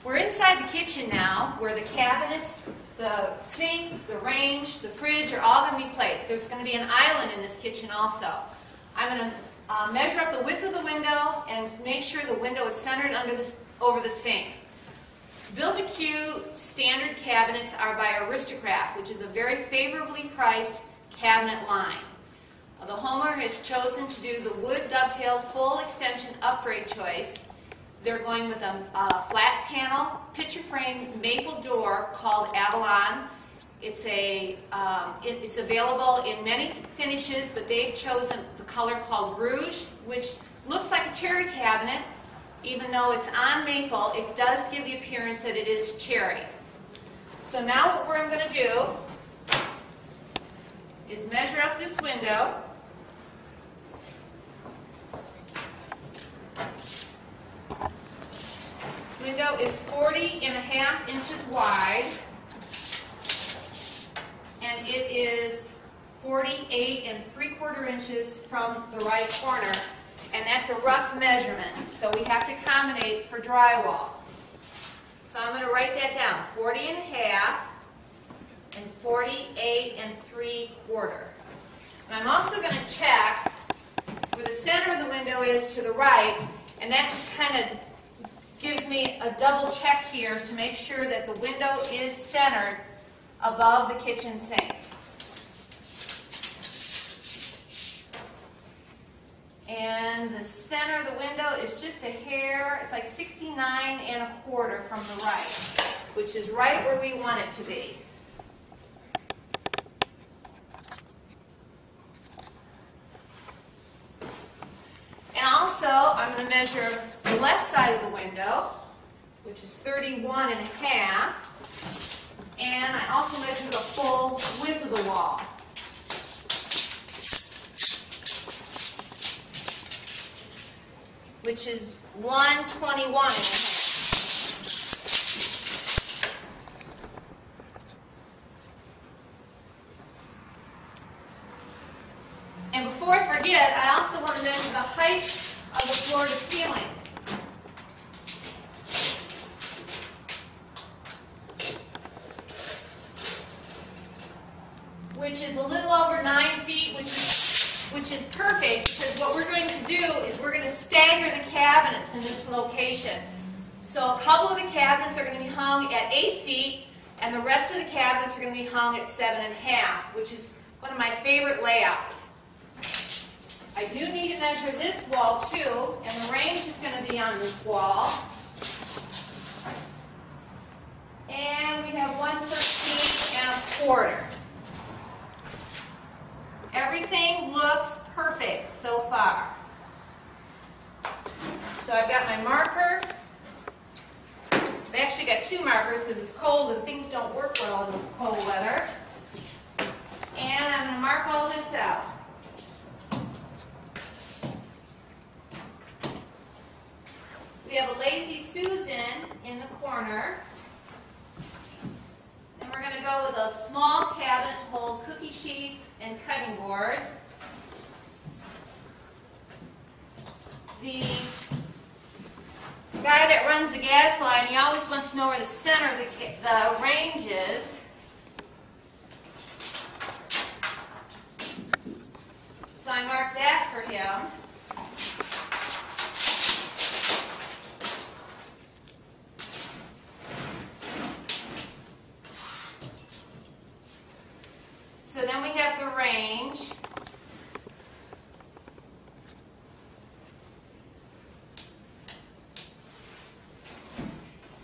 We're inside the kitchen now, where the cabinets, the sink, the range, the fridge are all going to be placed. There's going to be an island in this kitchen also. I'm going to measure up the width of the window and make sure the window is centered over the sink. Build-A-Q standard cabinets are by Aristocrat, which is a very favorably priced cabinet line. The homeowner has chosen to do the wood dovetailed full extension upgrade choice. They're going with a flat panel, picture frame maple door called Avalon. It's available in many finishes, but they've chosen the color called Rouge, which looks like a cherry cabinet. Even though it's on maple, it does give the appearance that it is cherry. So now what I'm going to do is measure up this window. Window is 40.5 inches wide, and it is 48.75 inches from the right corner, and that's a rough measurement, so we have to accommodate for drywall. So I'm going to write that down, 40.5 and 48.75. And I'm also going to check where the center of the window is to the right, and that just kind of gives me a double check here to make sure that the window is centered above the kitchen sink. And the center of the window is just a hair, it's like 69.25 from the right, which is right where we want it to be. And also, I'm going to measure the left side of the window, which is 31.5, and I also measure the full width of the wall. Which is 121.5. And before I forget, I also want to measure the height of the floor to ceiling. Which is a little over 9 feet, which is perfect, because what we're going to do is we're going to stagger the cabinets in this location. So a couple of the cabinets are going to be hung at 8 feet, and the rest of the cabinets are going to be hung at 7.5, which is one of my favorite layouts. I do need to measure this wall too, and the range is going to be on this wall. And we have 113.25. Everything looks perfect so far. So I've got my marker. I've actually got 2 markers because it's cold and things don't work well in the cold weather. And I'm going to mark all this out. We have a Lazy Susan in the corner. And we're going to go with a small cabinet to hold cookie sheets and cutting boards. The guy that runs the gas line, he always wants to know where the center of the range is. So I marked that for him. So then we have the range.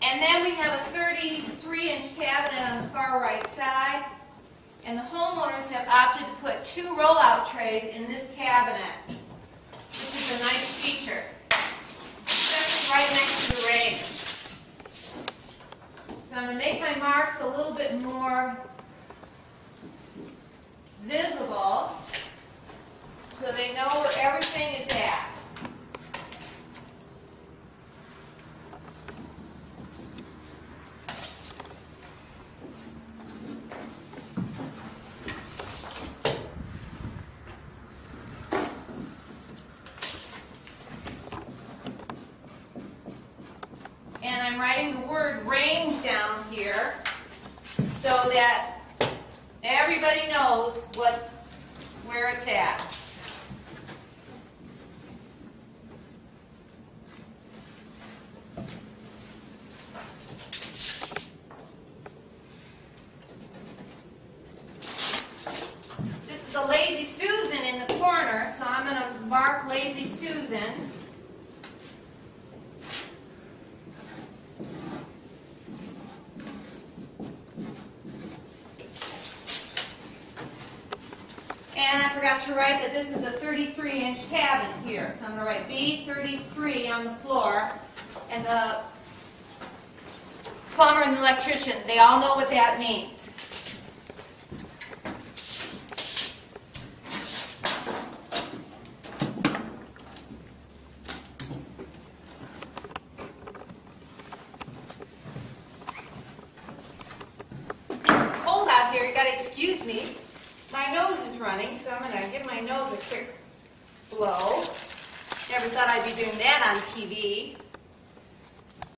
And then we have a 33-inch cabinet on the far right side. And the homeowners have opted to put 2 rollout trays in this cabinet, which is a nice feature, especially right next to the range. So I'm going to make my marks a little bit more visible so they know where everything is at. And I'm I'm writing the word range down here so that everybody knows where it's at. This is a Lazy Susan in the corner, so I'm going to mark Lazy Susan. And I forgot to write that this is a 33-inch cabinet here. So I'm going to write B33 on the floor. And the plumber and the electrician, they all know what that means. It's cold out here, you got to excuse me. My nose is running, so I'm going to give my nose a quick blow. Never thought I'd be doing that on TV.